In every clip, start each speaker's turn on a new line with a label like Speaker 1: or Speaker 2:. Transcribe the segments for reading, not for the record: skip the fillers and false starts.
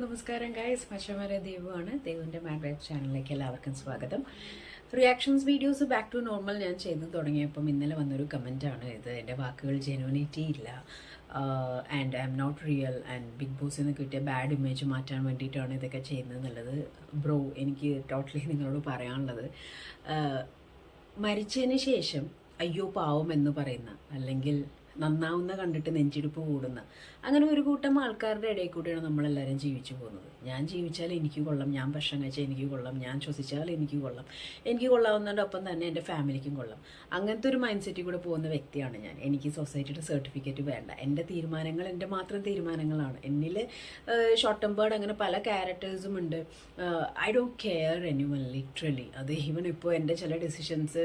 Speaker 1: നമസ്കാരം ഗൈസ്, മച്ചമാരെ ദേവുവാണ്. ദേവുവിൻ്റെ മാഡ് വൈബ്സ് ചാനലിലേക്ക് എല്ലാവർക്കും സ്വാഗതം. Reactions videos back to normal ഞാൻ ചെയ്തു തുടങ്ങിയപ്പം ഇന്നലെ വന്നൊരു കമൻറ്റാണ് ഇത്. എൻ്റെ വാക്കുകൾ ജെനുവിനിറ്റി ഇല്ല, and I'm not real, and Bigg ബോസിൽ നിന്ന് കിട്ടിയ ബാഡ് ഇമേജ് മാറ്റാൻ വേണ്ടിയിട്ടാണ് ഇതൊക്കെ ചെയ്യുന്നത് എന്നുള്ളത്. ബ്രോ, എനിക്ക് ടോട്ടലി നിങ്ങളോട് പറയാനുള്ളത്, മരിച്ചതിന് ശേഷം അയ്യോ പാവം എന്ന് പറയുന്ന, അല്ലെങ്കിൽ നന്നാവുന്ന കണ്ടിട്ട് നെഞ്ചിടിപ്പ് കൂടുന്ന, അങ്ങനെ ഒരു കൂട്ടം ആൾക്കാരുടെ ഇടയിൽ കൂടെയാണ് നമ്മളെല്ലാവരും ജീവിച്ചു പോകുന്നത്. ഞാൻ ജീവിച്ചാൽ എനിക്ക് കൊള്ളാം, ഞാൻ ഭക്ഷണം കഴിച്ചാൽ എനിക്ക് കൊള്ളാം, ഞാൻ ശ്വസിച്ചാൽ എനിക്ക് കൊള്ളാം, എനിക്ക് കൊള്ളാവുന്നതിനൊപ്പം തന്നെ എൻ്റെ ഫാമിലിക്കും കൊള്ളാം. അങ്ങനത്തെ ഒരു മൈൻഡ് സെറ്റിൽ കൂടെ പോകുന്ന വ്യക്തിയാണ് ഞാൻ. എനിക്ക് സൊസൈറ്റിയുടെ സർട്ടിഫിക്കറ്റ് വേണ്ട. എൻ്റെ തീരുമാനങ്ങൾ എൻ്റെ മാത്രം തീരുമാനങ്ങളാണ്. എന്നിൽ ഷോർട്ട് ടേം ബേർഡ് അങ്ങനെ പല ക്യാരക്ടേഴ്സും ഉണ്ട്. I don't care anyone, literally. അത് ഈവൻ ഇപ്പോൾ എൻ്റെ ചില ഡിസിഷൻസ്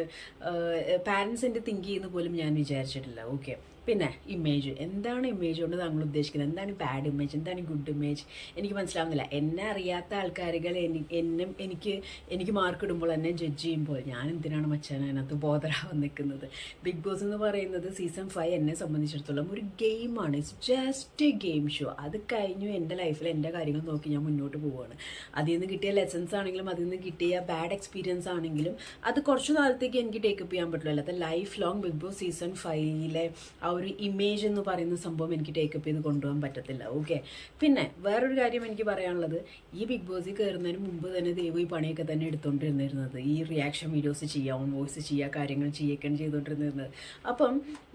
Speaker 1: പാരൻസ് എൻ്റെ തിങ്ക് ചെയ്യുന്ന പോലും ഞാൻ വിചാരിച്ചിട്ടില്ല. ഓക്കെ, പിന്നെ ഇമേജ്, എന്താണ് ഇമേജ് കൊണ്ട് താങ്കൾ ഉദ്ദേശിക്കുന്നത്? എന്താണ് ബാഡ് ഇമേജ്, എന്താണ് ഗുഡ് ഇമേജ്? എനിക്ക് മനസ്സിലാവുന്നില്ല. എന്നെ അറിയാത്ത ആൾക്കാരുകൾ എനിക്ക് മാർക്ക് ഇടുമ്പോൾ, എന്നെ ജഡ്ജ് ചെയ്യുമ്പോൾ ഞാൻ എന്തിനാണ് മച്ചാൻ അതിനകത്ത് ബോധരാവാൻ നിൽക്കുന്നത്? ബിഗ് ബോസ് എന്ന് പറയുന്നത് സീസൺ 5 എന്നെ സംബന്ധിച്ചിടത്തോളം ഒരു ഗെയിമാണ്. It's just A game show. അത് കഴിഞ്ഞു എൻ്റെ ലൈഫിൽ എൻ്റെ കാര്യങ്ങൾ നോക്കി ഞാൻ മുന്നോട്ട് പോവുകയാണ്. അതിൽ നിന്ന് കിട്ടിയ ലെസൺസ് ആണെങ്കിലും അതിൽ നിന്ന് കിട്ടിയ ബാഡ് എക്സ്പീരിയൻസ് ആണെങ്കിലും അത് കുറച്ചു നാളത്തേക്ക് എനിക്ക് ടേക്കപ്പ് ചെയ്യാൻ പറ്റില്ല. അല്ലാതെ life long Bigg Boss season 5 ആ ഒരു ഇമേജ് എന്ന് പറയുന്ന സംഭവം എനിക്ക് ടേക്കപ്പ് ചെയ്ത് കൊണ്ടുപോകാൻ പറ്റത്തില്ല. ഓക്കെ, പിന്നെ വേറൊരു കാര്യം എനിക്ക് പറയാനുള്ളത്, ഈ ബിഗ് ബോസിൽ കയറുന്നതിന് മുമ്പ് തന്നെ ദേവ് ഈ പണിയൊക്കെ തന്നെ എടുത്തുകൊണ്ടിരുന്നിരുന്നത്. ഈ റിയാക്ഷൻ വീഡിയോസ് ചെയ്യാം, വോയിസ് ചെയ്യുക, കാര്യങ്ങൾ ചെയ്യൊക്കെയാണ് ചെയ്തുകൊണ്ടിരുന്നത്. അപ്പം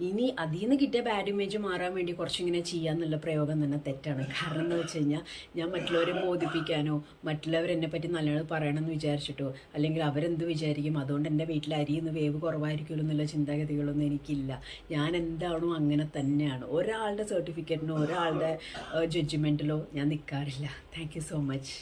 Speaker 1: ഇനി അതിൽ നിന്ന് കിട്ടിയ ബാഡ് ഇമേജ് മാറാൻ വേണ്ടി കുറച്ചിങ്ങനെ ചെയ്യാന്നുള്ള പ്രയോഗം തന്നെ തെറ്റാണ്. കാരണം എന്ന് വെച്ച് കഴിഞ്ഞാൽ ഞാൻ മറ്റുള്ളവരെ ബോധിപ്പിക്കാനോ മറ്റുള്ളവരെന്നെ പറ്റി നല്ലത് പറയണമെന്ന് വിചാരിച്ചിട്ടോ, അല്ലെങ്കിൽ അവരെന്ത് വിചാരിക്കും അതുകൊണ്ട് എൻ്റെ വീട്ടിൽ അരിയുന്ന വേവ് കുറവായിരിക്കുമല്ലോ എന്നുള്ള ചിന്താഗതികളൊന്നും എനിക്കില്ല. ഞാൻ എന്താണോ അങ്ങനെ തന്നെയാണ്. ഒരാളുടെ സർട്ടിഫിക്കറ്റിനോ ഒരാളുടെ ജഡ്ജ്മെൻറ്റിലോ ഞാൻ നിൽക്കാറില്ല. Thank you so much.